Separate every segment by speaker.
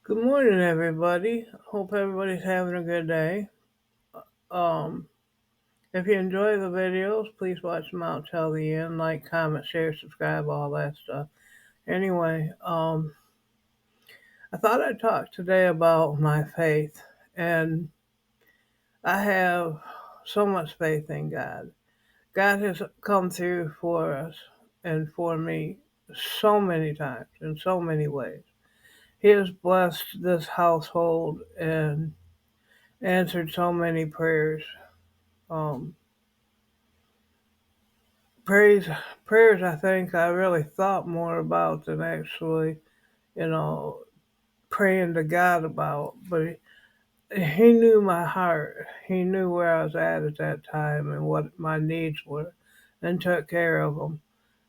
Speaker 1: Good morning, everybody. Hope everybody's having a good day. Um, if you enjoy the videos, please watch them out till the end. Like, comment, share, subscribe, all that stuff. Anyway, I thought I'd talk today about my faith, and I have so much faith in God. God has come through for us and for me so many times in so many ways. He has blessed this household and answered so many prayers. Um, praise prayers I think I really thought more about than actually, you know, praying to God about. But he knew my heart. He knew where I was at that time and what my needs were, and took care of them.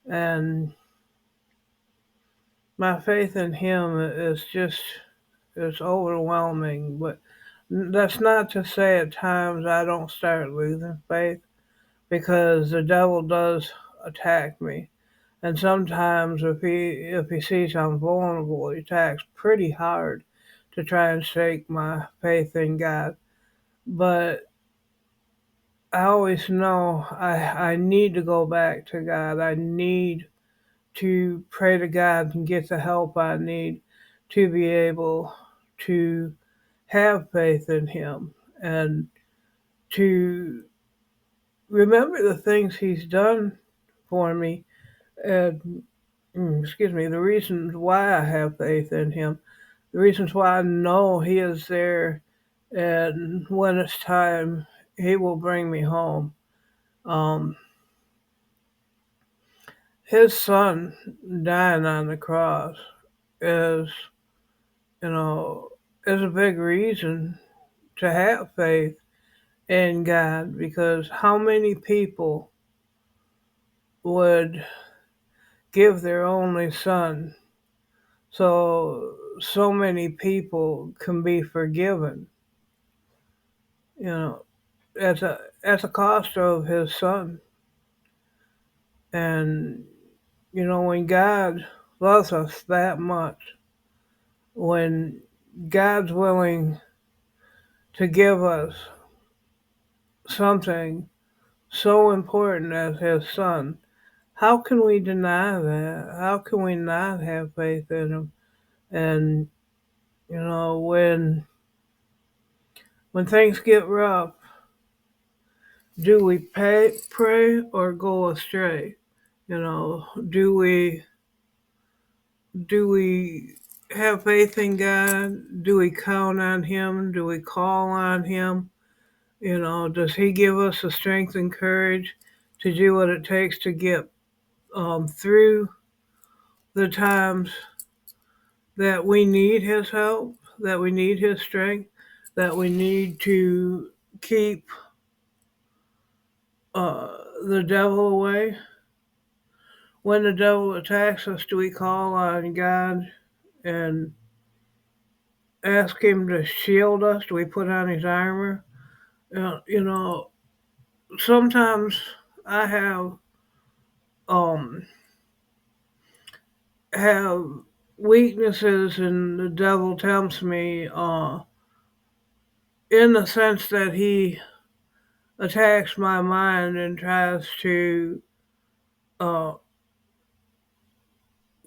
Speaker 1: And my faith in Him is just it's overwhelming. But that's not to say at times I don't start losing faith because the devil does attack me. And sometimes if he sees I'm vulnerable, he attacks pretty hard to try and shake my faith in God. But I always know I need to go back to God. I need to pray to God and get the help I need to be able to have faith in Him and to remember the things He's done for me and the reasons why I have faith in Him, the reasons why I know He is there, and when it's time, He will bring me home. Um, his Son dying on the cross is, you know, is a big reason to have faith in God because how many people would give their only son so many people can be forgiven, you know, at the cost of his son. And when God loves us that much, when God's willing to give us something so important as his son, how can we deny that? How can we not have faith in him? And when things get rough, do we pray or go astray? Do we have faith in God? Do we count on Him? Do we call on Him? Does He give us the strength and courage to do what it takes to get through the times that we need His help, that we need His strength, that we need to keep the devil away? When the devil attacks us, do we call on God and ask Him to shield us? Do we put on His armor? Uh, you know, Sometimes I um have weaknesses, and the devil tempts me in the sense that he attacks my mind and tries to uh,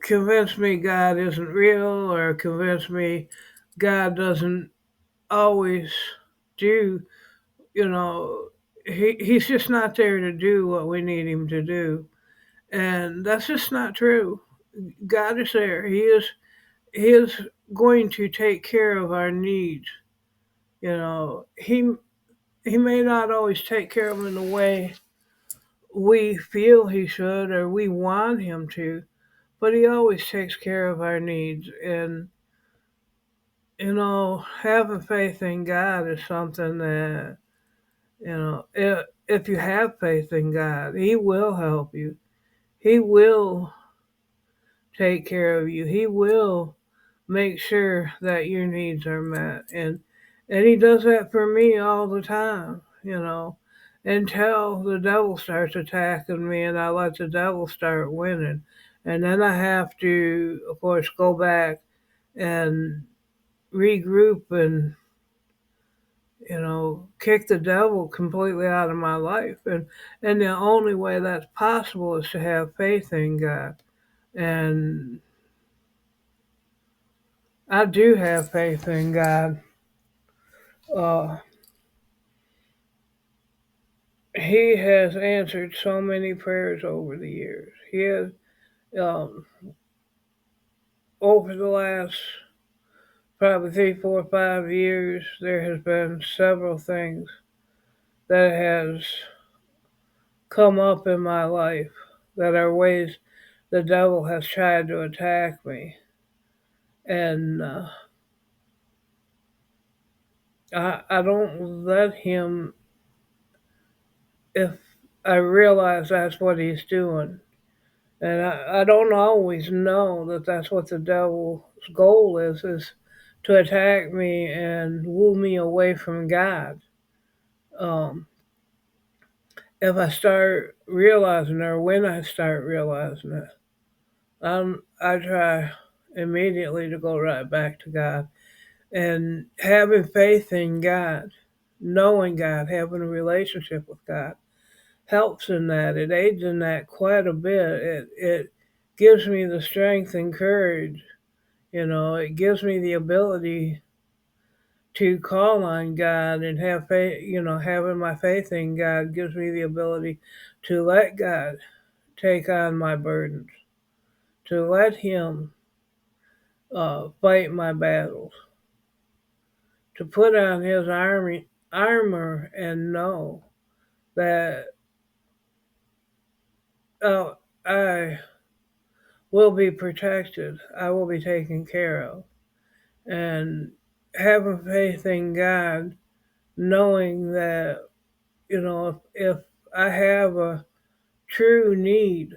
Speaker 1: convince me God isn't real, or convince me God doesn't always do. You know, he's just not there to do what we need him to do, and that's just not true. God is there. He is going to take care of our needs. He may not always take care of them in the way we feel he should or we want him to, but he always takes care of our needs. And having faith in God is something that if you have faith in God, He will help you. He will take care of you. He will make sure that your needs are met. And He does that for me all the time, until the devil starts attacking me and I let the devil start winning. And then I have to, of course, go back and regroup and kick the devil completely out of my life. And the only way that's possible is to have faith in God. And I do have faith in God. Uh, he has answered so many prayers over the years. He has, um, over the last probably 3, 4, 5 years, there has been several things that has come up in my life that are ways the devil has tried to attack me. And I don't let him, if I realize that's what he's doing. And I don't always know that that's what the devil's goal is to attack me and woo me away from God. Um, if I start realizing, or when I start realizing it, I try immediately to go right back to God. And having faith in God, knowing God, having a relationship with God helps in that. It aids in that quite a bit. It gives me the strength and courage. It gives me the ability to call on God and have faith. Having my faith in God gives me the ability to let God take on my burdens, to let Him fight my battles, to put on His armor and know that I will be protected. I will be taken care of. And having faith in God, knowing that, if I have a true need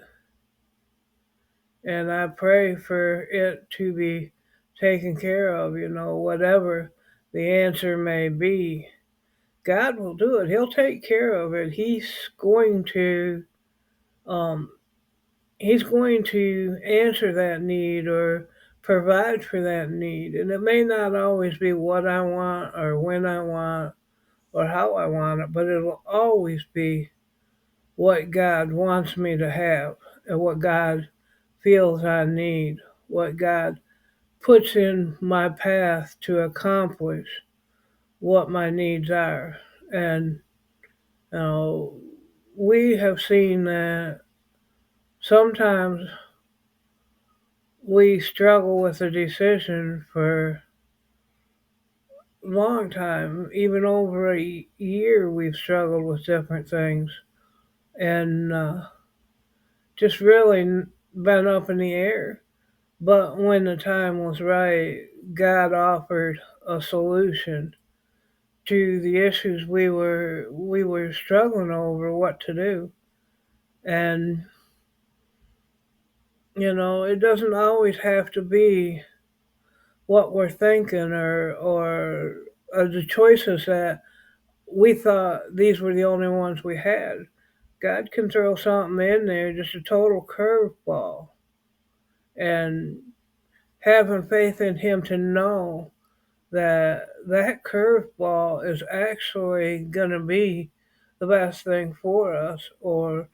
Speaker 1: and I pray for it to be taken care of, whatever the answer may be, God will do it. He'll take care of it. Um, He's going to answer that need or provide for that need. And it may not always be what I want or when I want or how I want it, but it'll always be what God wants me to have and what God feels I need, what God puts in my path to accomplish what my needs are. And you know, we have seen that sometimes we struggle with a decision for a long time, even over a year. We've struggled with different things, and just really been up in the air. But when the time was right, God offered a solution to the issues we were struggling over what to do. And it doesn't always have to be what we're thinking or the choices that we thought these were the only ones we had. God can throw something in there, just a total curveball, and having faith in Him to know that that curveball is actually going to be the best thing for us, or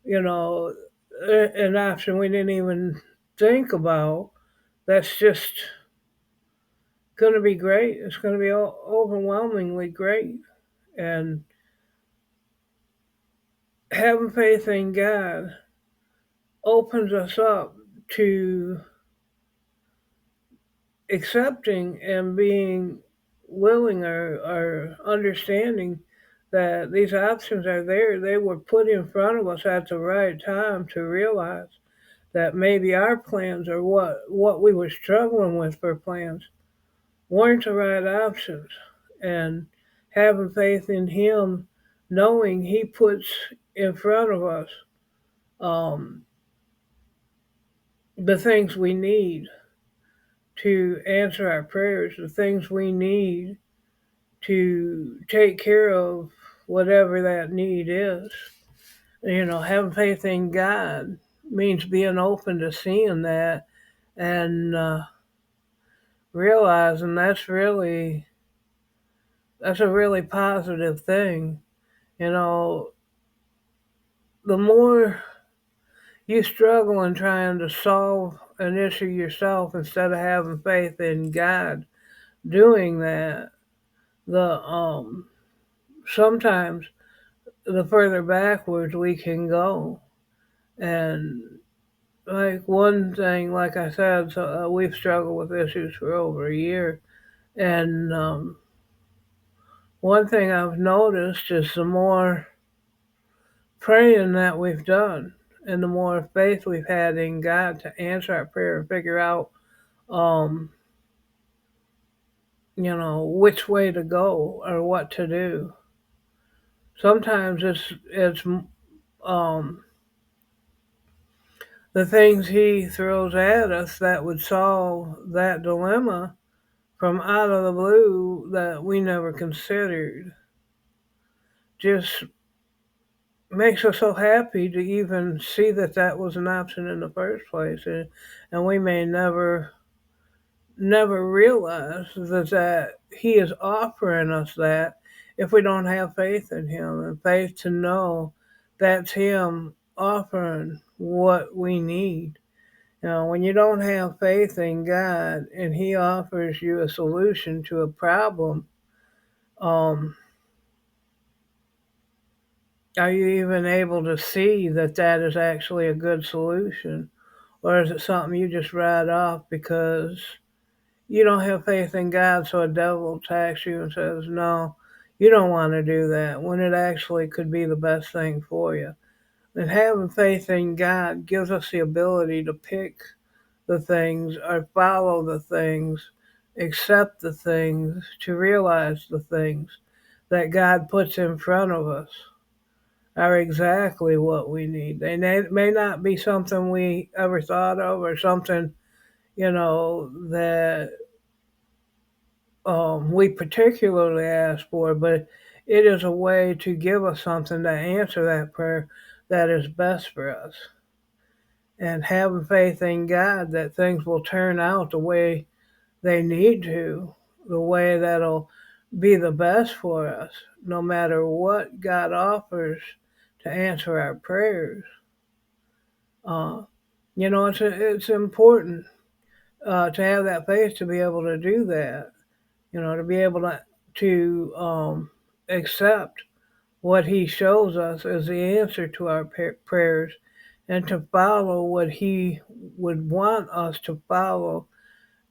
Speaker 1: you know, an option we didn't even think about. That's just going to be great. It's going to be overwhelmingly great, and having faith in God opens us up to accepting and being willing or understanding that these options are there. They were put in front of us at the right time to realize that maybe our plans or what we were struggling with for plans weren't the right options. And having faith in Him, knowing He puts in front of us um, the things we need to answer our prayers, the things we need to take care of whatever that need is. Having faith in God means being open to seeing that and realizing that's a really positive thing. You know, the more you struggle in trying to solve an issue yourself instead of having faith in God doing that, the sometimes the further backwards we can go. And like one thing, like I said, so, we've struggled with issues for over a year, and one thing I've noticed is the more praying that we've done, and the more faith we've had in God to answer our prayer and figure out, um, which way to go or what to do. Sometimes it's um, the things He throws at us that would solve that dilemma from out of the blue that we never considered. Just makes us so happy to even see that that was an option in the first place, and we may never realize that He is offering us that if we don't have faith in Him and faith to know that's Him offering what we need. When you don't have faith in God and He offers you a solution to a problem, um, are you even able to see that that is actually a good solution? Or is it something you just write off because you don't have faith in God, so a devil attacks you and says, no, you don't want to do that, when it actually could be the best thing for you? And having faith in God gives us the ability to pick the things or follow the things, accept the things, to realize the things that God puts in front of us are exactly what we need. They may not be something we ever thought of or something, that we particularly ask for, but it is a way to give us something to answer that prayer that is best for us. And having faith in God that things will turn out the way they need to, the way that'll be the best for us, no matter what God offers to answer our prayers. Uh, it's important to have that faith to be able to do that. To be able to accept what He shows us as the answer to our prayers, and to follow what He would want us to follow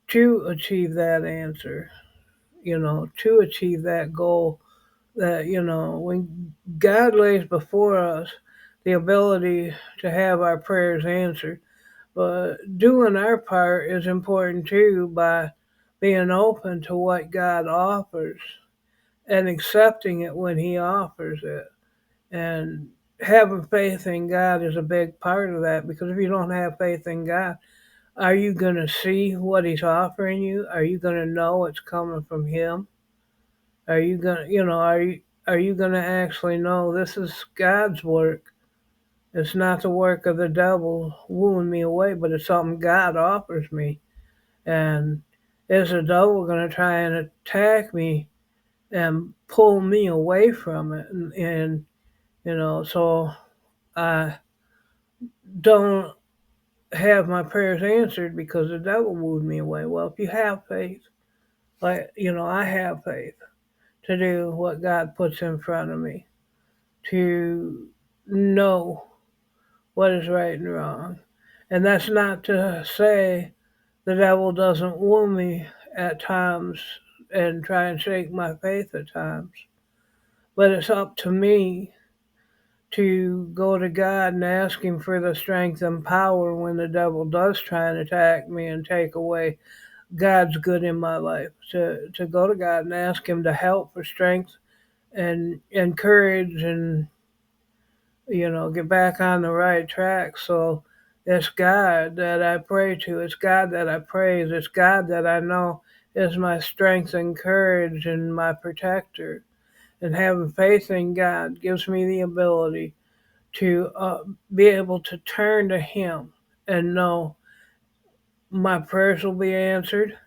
Speaker 1: to achieve that answer. To achieve that goal, that when God lays before us the ability to have our prayers answered, but doing our part is important too, by being open to what God offers and accepting it when He offers it. And having faith in God is a big part of that, because if you don't have faith in God, are you going to see what He's offering you? Are you going to know it's coming from Him? Are you going to, are you going to actually know this is God's work? It's not the work of the devil wooing me away, but it's something God offers me. And is the devil going to try and attack me and pull me away from it? And so I don't have my prayers answered because the devil wooed me away. Well, if you have faith, like, I have faith to do what God puts in front of me, to know what is right and wrong. And that's not to say the devil doesn't woo me at times and try and shake my faith at times. But it's up to me to go to God and ask Him for the strength and power when the devil does try and attack me and take away God's good in my life. To go to God and ask Him to help for strength and courage, and get back on the right track. So it's God that I pray to. It's God that I praise. It's God that I know is my strength and courage and my protector. And having faith in God gives me the ability to be able to turn to Him and know my prayers will be answered.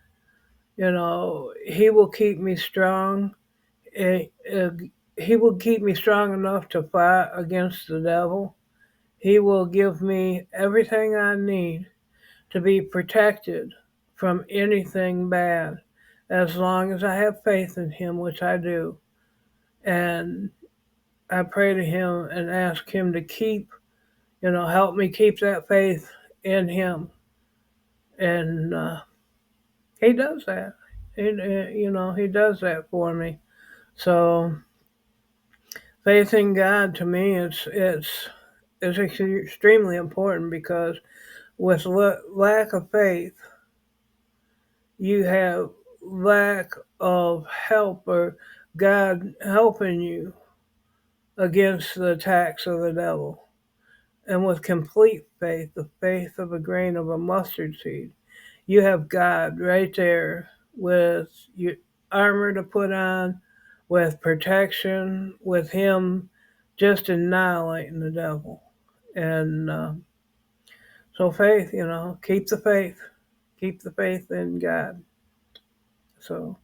Speaker 1: He will keep me strong. Eh, eh, He will keep me strong enough to fight against the devil. He will give me everything I need to be protected from anything bad as long as I have faith in Him, which I do. And I pray to Him and ask Him to help me keep that faith in Him. And He does that. He does that for me. So faith in God to me, it's extremely important because with lack of faith, you have lack of help or God helping you against the attacks of the devil. And with complete faith, the faith of a grain of a mustard seed, you have God right there with your armor to put on, with protection, with Him just annihilating the devil. And so faith, keep the faith in God. So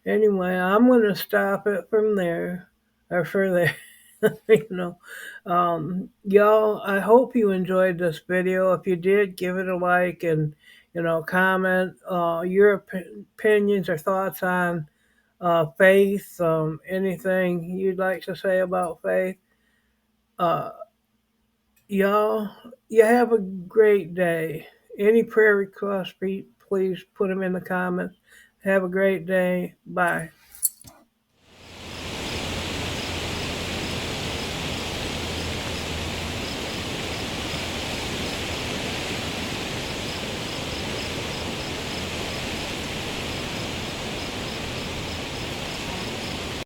Speaker 1: anyway, I'm going to stop it from there or further. you know, Y'all, I hope you enjoyed this video. If you did, give it a like and comment your opinions or thoughts on faith. Anything you'd like to say about faith. Uh, y'all, you have a great day. Any prayer requests, please put them in the comments. Have a great day. Bye.